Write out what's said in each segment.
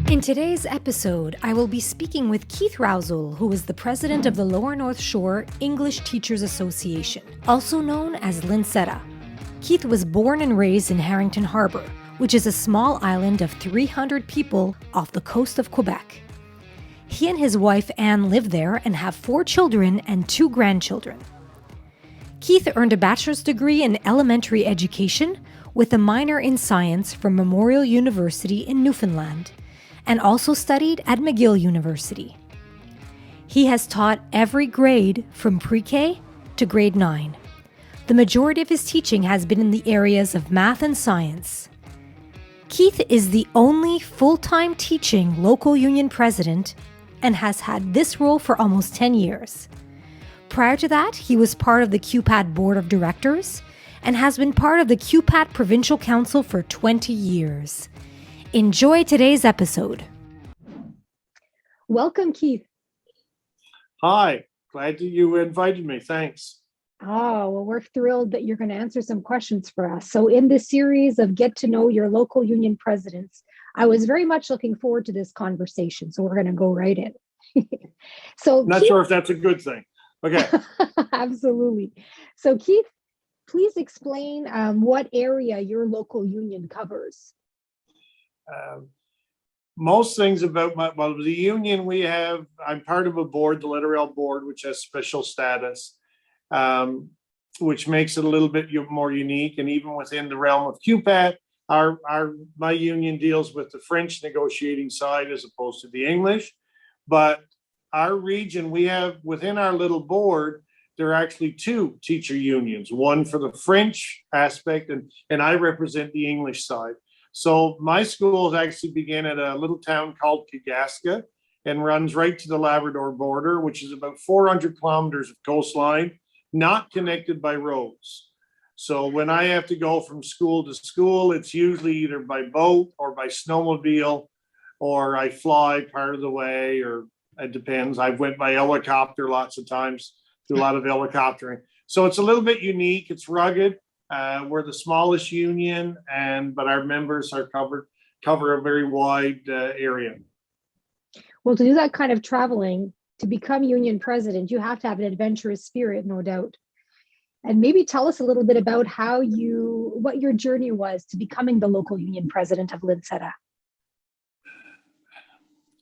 In today's episode, I will be speaking with Keith Rowsell, who is the president of the Lower North Shore English Teachers Association, also known as LNSETA. Keith was born and raised in Harrington Harbour, which is a small island of 300 people off the coast of Quebec. He and his wife Anne live there and have 4 children and 2 grandchildren. Keith earned a bachelor's degree in elementary education with a minor in science from Memorial University in Newfoundland, and also studied at McGill University. He has taught every grade from pre-K to grade 9. The majority of his teaching has been in the areas of math and science. Keith is the only full-time teaching local union president and has had this role for almost 10 years. Prior to that, he was part of the QPAT Board of Directors and has been part of the QPAT Provincial Council for 20 years. Enjoy today's episode. Welcome, Keith. Hi, glad that you invited me. Thanks. Oh, well, we're thrilled that you're going to answer some questions for us. So in this series of Get to Know Your Local Union Presidents, I was very much looking forward to this conversation. So we're going to go right in. So Not Keith, sure if that's a good thing. Okay. Absolutely. So Keith, please explain what area your local union covers. Most things about the union we have, I'm part of a board, the Letter L board, which has special status, which makes it a little bit more unique. And even within the realm of QPAT, my union deals with the French negotiating side as opposed to the English. But our region, we have within our little board, there are actually 2 teacher unions, one for the French aspect, and I represent the English side. So my schools actually begin at a little town called Kagaska and runs right to the Labrador border, which is about 400 kilometers of coastline, not connected by roads. So when I have to go from school to school, it's usually either by boat or by snowmobile, or I fly part of the way, or it depends. I've went by helicopter lots of times, do a lot of helicoptering. So it's a little bit unique. It's rugged. We're the smallest union, but our members are cover a very wide area. Well, to do that kind of traveling, to become union president, you have to have an adventurous spirit, no doubt. And maybe tell us a little bit about what your journey was to becoming the local union president of LNSETA.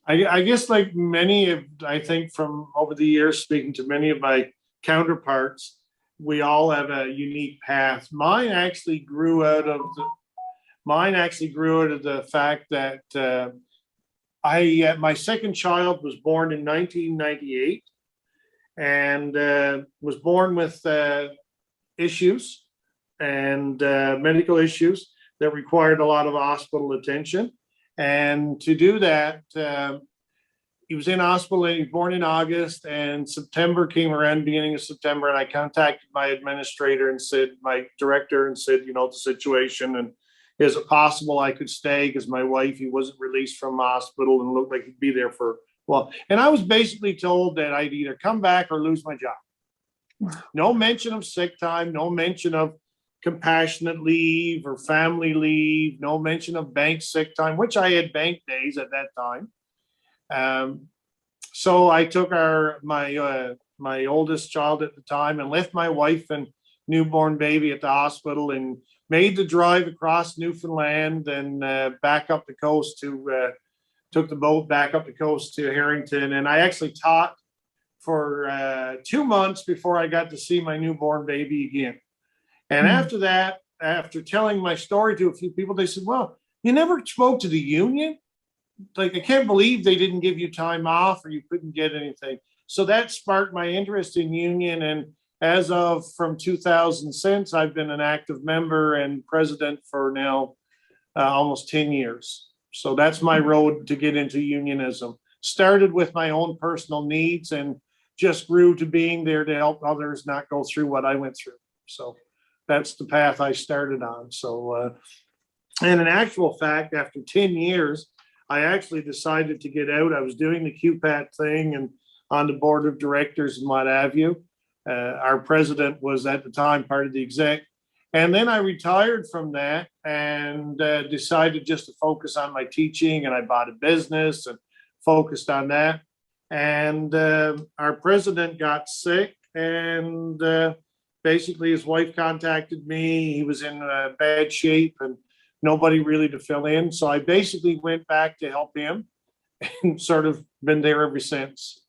I guess like many of, I think from over the years, speaking to many of my counterparts, we all have a unique path. Mine actually grew out of the fact that my second child was born in 1998 and was born with issues and medical issues that required a lot of hospital attention. And to do that, he was in hospital and he was born in August, and September came around, beginning of September, and I contacted my administrator and my director, and said, the situation, and is it possible I could stay? Because my wife, he wasn't released from hospital and looked like he'd be there for, and I was basically told that I'd either come back or lose my job. No mention of sick time, no mention of compassionate leave or family leave, no mention of bank sick time, which I had bank days at that time. So I took my oldest child at the time and left my wife and newborn baby at the hospital and made the drive across Newfoundland and back up the coast took the boat back up the coast to Harrington. And I actually taught for 2 months before I got to see my newborn baby again. And after that, after telling my story to a few people, they said, well, you never spoke to the union? Like, I can't believe they didn't give you time off or you couldn't get anything. So that sparked my interest in union. And as of from 2000 since, I've been an active member and president for now almost 10 years. So that's my road to get into unionism. Started with my own personal needs and just grew to being there to help others not go through what I went through. So that's the path I started on. So, and in actual fact, after 10 years, I actually decided to get out. I was doing the QPAT thing and on the board of directors and what have you. Our president was at the time part of the exec, And then I retired from that and decided just to focus on my teaching. And I bought a business and focused on that. And our president got sick, and basically his wife contacted me. He was in bad shape and nobody really to fill in. So I basically went back to help him and sort of been there ever since.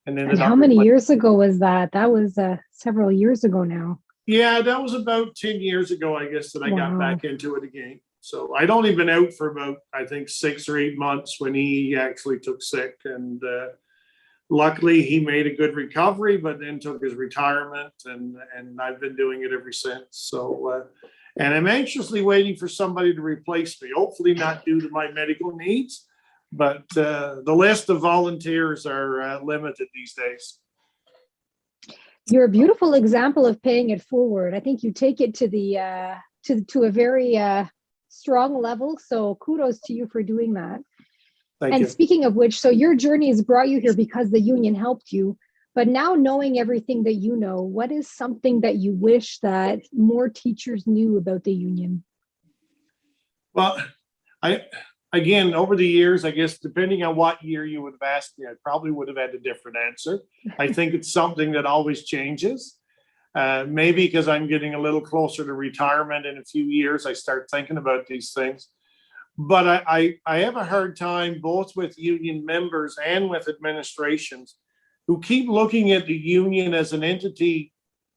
And how many years ago was that? That was several years ago now. Yeah, that was about 10 years ago, I guess, that I got back into it again. So I'd only been out for about, I think, 6 or 8 months when he actually took sick. And luckily he made a good recovery, but then took his retirement, and I've been doing it ever since. So, and I'm anxiously waiting for somebody to replace me, hopefully not due to my medical needs, but the list of volunteers are limited these days. You're a beautiful example of paying it forward. I think you take it to the to a very strong level. So kudos to you for doing that. Thank you. Speaking of which, so your journey has brought you here because the union helped you. But now, knowing everything that you know, what is something that you wish that more teachers knew about the union? Well, again, over the years, I guess, depending on what year you would have asked me, I probably would have had a different answer. I think it's something that always changes. Maybe because I'm getting a little closer to retirement in a few years, I start thinking about these things. But I have a hard time both with union members and with administrations who keep looking at the union as an entity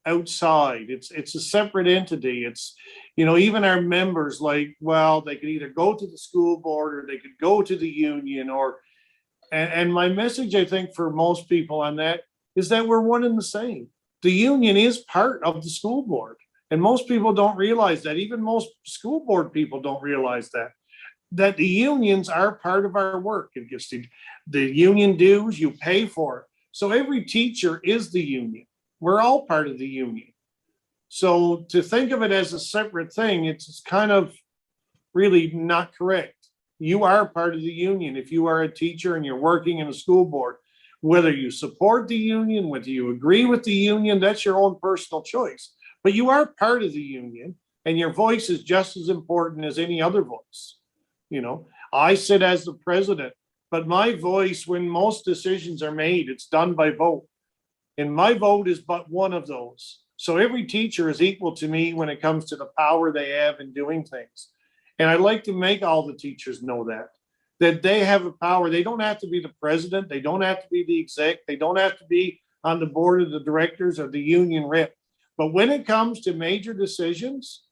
outside. It's a separate entity. It's, even our members, like, well, they could either go to the school board or they could go to the union, and my message, I think, for most people on that is that we're one and the same. The union is part of the school board, and most people don't realize that. Even most school board people don't realize that the unions are part of our work. It gives the union dues, you pay for it. So every teacher is the union. We're all part of the union. So to think of it as a separate thing, it's kind of really not correct. You are part of the union. If you are a teacher and you're working in a school board, whether you support the union, whether you agree with the union, that's your own personal choice. But you are part of the union, and your voice is just as important as any other voice. I sit as the president, but my voice, when most decisions are made, it's done by vote. And my vote is but one of those. So every teacher is equal to me when it comes to the power they have in doing things. And I'd like to make all the teachers know that they have a power. They don't have to be the president. They don't have to be the exec. They don't have to be on the board of the directors or the union rep. But when it comes to major decisions,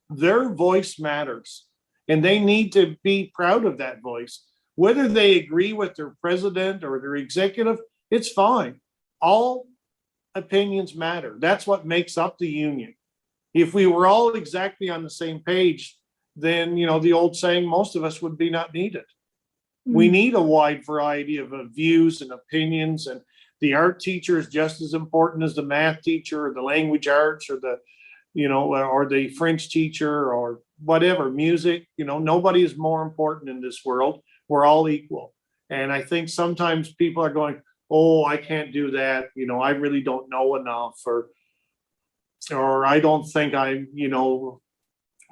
their voice matters. And they need to be proud of that voice. Whether they agree with their president or their executive, it's fine. All opinions matter. That's what makes up the union. If we were all exactly on the same page, then, the old saying, most of us would be not needed. We need a wide variety of views and opinions, and the art teacher is just as important as the math teacher or the language arts or the, or the French teacher or whatever, music. Nobody is more important in this world. We're all equal. And I think sometimes people are going, oh, I can't do that. I really don't know enough, or I don't think I'm,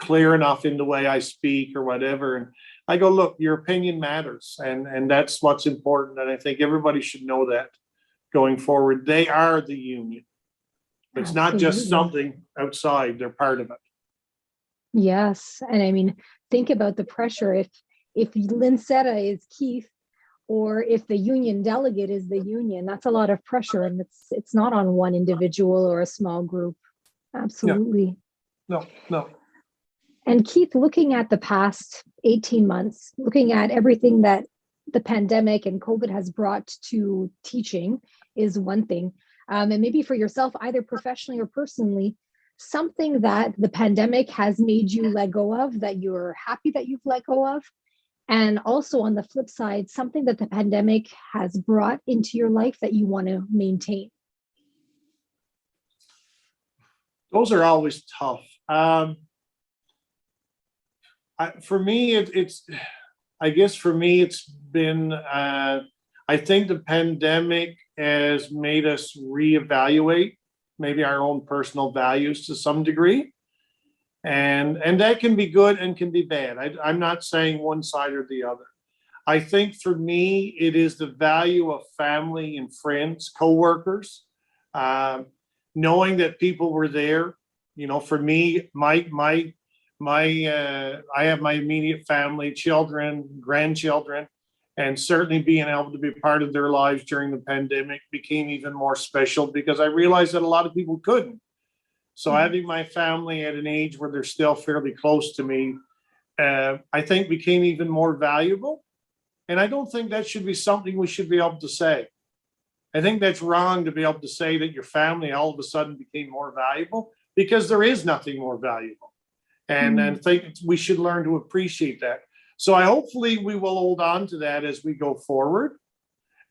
clear enough in the way I speak or whatever. And I go, look, your opinion matters. And that's what's important. And I think everybody should know that going forward. They are the union. It's not just something outside. They're part of it. Yes. And I mean, think about the pressure. If LNSETA is Keith, or if the union delegate is the union, that's a lot of pressure. And it's not on one individual or a small group. Absolutely. No. And Keith, looking at the past 18 months, looking at everything that the pandemic and COVID has brought to teaching is one thing. And maybe for yourself, either professionally or personally, something that the pandemic has made you let go of, that you're happy that you've let go of. And also on the flip side, something that the pandemic has brought into your life that you want to maintain. Those are always tough. For me, it's been, I think the pandemic has made us reevaluate maybe our own personal values to some degree. And that can be good and can be bad. I'm not saying one side or the other. I think for me, it is the value of family and friends, coworkers, um, knowing that people were there. You know, for me, I have my immediate family, children, grandchildren, and certainly being able to be part of their lives during the pandemic became even more special because I realized that a lot of people couldn't. So having my family at an age where they're still fairly close to me, I think became even more valuable. And I don't think that should be something we should be able to say. I think that's wrong to be able to say that your family all of a sudden became more valuable because there is nothing more valuable. And I think we should learn to appreciate that. So I hopefully we will hold on to that as we go forward,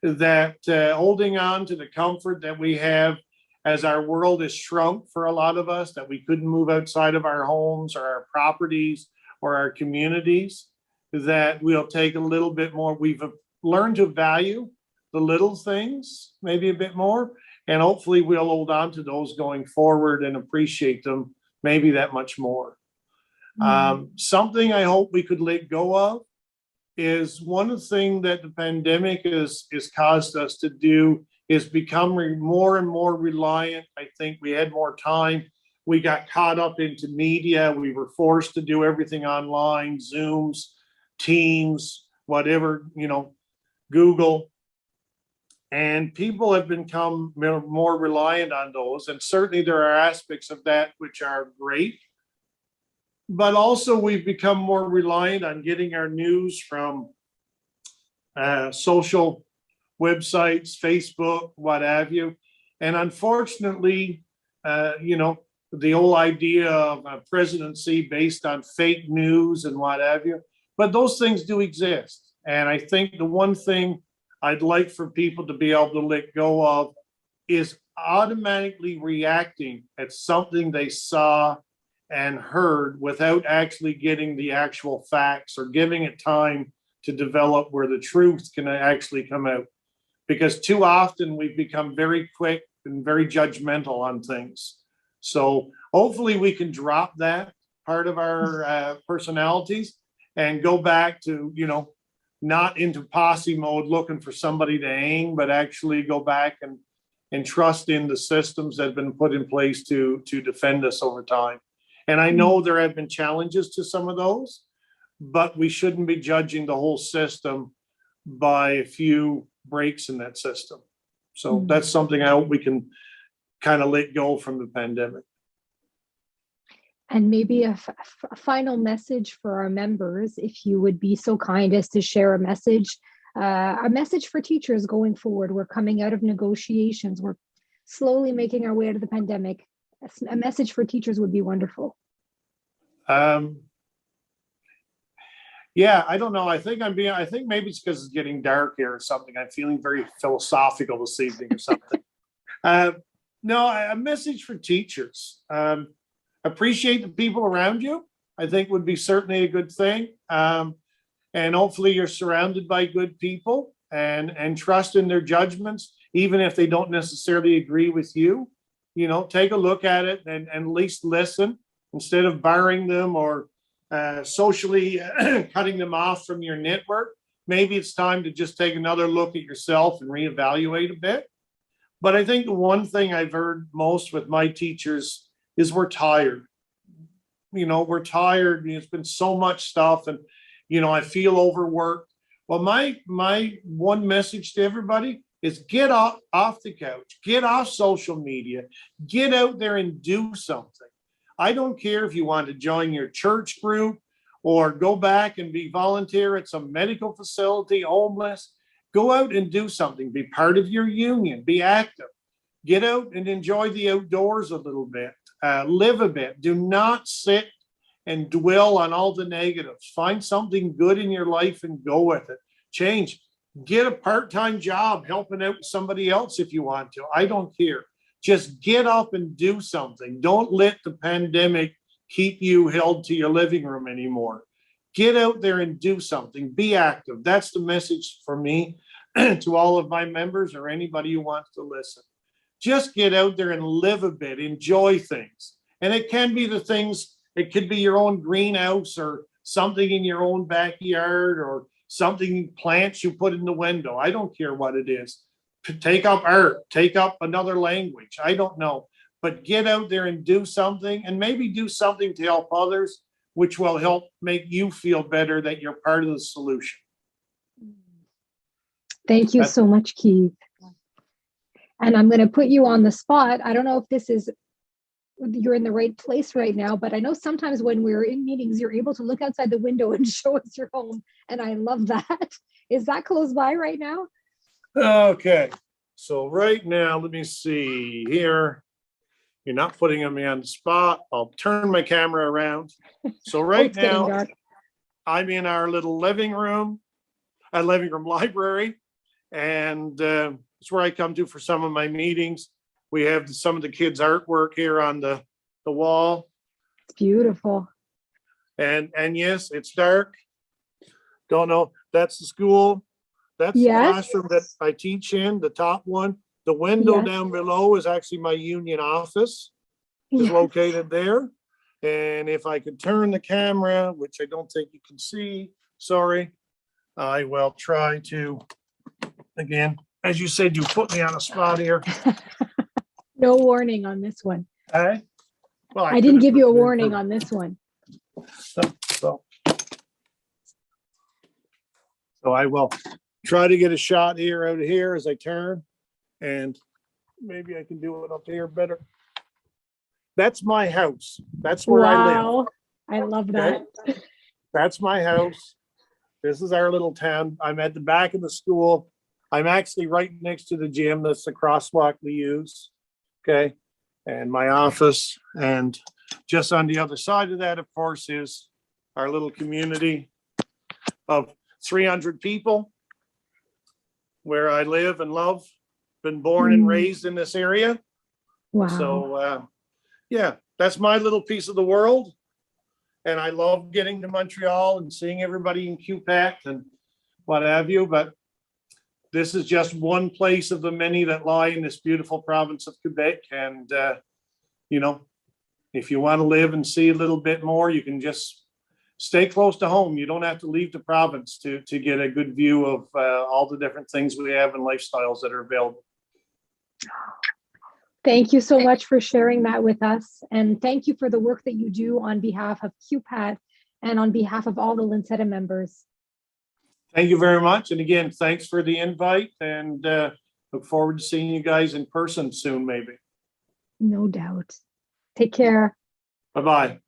that holding on to the comfort that we have as our world has shrunk for a lot of us, that we couldn't move outside of our homes or our properties or our communities, that we'll take a little bit more. We've learned to value the little things maybe a bit more, and hopefully we'll hold on to those going forward and appreciate them maybe that much more. Something I hope we could let go of is one of the things that the pandemic is caused us to do is become more and more reliant. I think we had more time. We got caught up into media. We were forced to do everything online, Zooms, Teams, whatever, Google. And people have become more reliant on those. And certainly there are aspects of that which are great. But also we've become more reliant on getting our news from social websites, Facebook, what have you. And unfortunately, the whole idea of a presidency based on fake news and what have you, but those things do exist. And I think the one thing I'd like for people to be able to let go of is automatically reacting at something they saw and heard without actually getting the actual facts or giving it time to develop where the truth can actually come out. Because too often we've become very quick and very judgmental on things. So hopefully we can drop that part of our personalities and go back to, not into posse mode looking for somebody to hang, but actually go back and trust in the systems that have been put in place to defend us over time. And I know there have been challenges to some of those, but we shouldn't be judging the whole system by a few breaks in that system. So that's something I hope we can kind of let go from the pandemic. And maybe a final message for our members, if you would be so kind as to share a message for teachers going forward. We're coming out of negotiations. We're slowly making our way out of the pandemic. A message for teachers would be wonderful. Yeah, I don't know. I think maybe it's because it's getting dark here or something. I'm feeling very philosophical this evening or something. No, a message for teachers. Appreciate the people around you, I think would be certainly a good thing. And hopefully you're surrounded by good people and trust in their judgments, even if they don't necessarily agree with you. Take a look at it and at least listen instead of barring them or socially cutting them off from your network. Maybe it's time to just take another look at yourself and reevaluate a bit. But I think the one thing I've heard most with my teachers is we're tired. We're tired. It's been so much stuff and, I feel overworked. Well, my one message to everybody is get off the couch, get off social media, get out there and do something. I don't care if you want to join your church group or go back and be volunteer at some medical facility, homeless. Go out and do something. Be part of your union. Be active. Get out and enjoy the outdoors a little bit. Live a bit. Do not sit and dwell on all the negatives. Find something good in your life and go with it. Change. Get a part-time job helping out somebody else if you want to. I don't care. Just get up and do something. Don't let the pandemic keep you held to your living room anymore. Get out there and do something. Be active. That's the message for me to all of my members or anybody who wants to listen. Just get out there and live a bit. Enjoy things. And it can be the things It could be your own greenhouse or something in your own backyard or something, plants you put in the window. I don't care what it is. Take up art, take up another language. I don't know. But get out there and do something, and maybe do something to help others, which will help make you feel better that you're part of the solution. Thank you so much, Keith. And I'm going to put you on the spot. I don't know if this is, you're in the right place right now, but I know sometimes when we're in meetings, you're able to look outside the window and show us your home. And I love that. Is that close by right now? Okay. So right now, let me see here. You're not putting me on the spot. I'll turn my camera around. So right now, I'm in our little living room library, and it's where I come to for some of my meetings. We have some of the kids' artwork here on the wall. It's beautiful. And yes, it's dark. Don't know. That's the school. That's the classroom that I teach in, the top one. The window down below is actually my union office, is located there. And if I could turn the camera, which I don't think you can see, sorry, I will try to, again, as you said, you put me on a spot here. No warning on this one. Well, I didn't give you a warning on this one. So I will try to get a shot here out of here as I turn, and maybe I can do it up here better. That's my house. That's where I live. I love that. Okay? That's my house. This is our little town. I'm at the back of the school. I'm actually right next to the gym. That's the crosswalk we use. Okay. And my office. And just on the other side of that, of course, is our little community of 300 people where I live and love. Been born and raised in this area. Wow. So, yeah, that's my little piece of the world. And I love getting to Montreal and seeing everybody in QPAC and what have you. But this is just one place of the many that lie in this beautiful province of Quebec. And, you know, if you want to live and see a little bit more, you can just stay close to home. You don't have to leave the province to get a good view of all the different things we have and lifestyles that are available. Thank you so much for sharing that with us. And thank you for the work that you do on behalf of QPAT and on behalf of all the LNSETA members. Thank you very much. And again, thanks for the invite, and look forward to seeing you guys in person soon, maybe. No doubt. Take care. Bye-bye.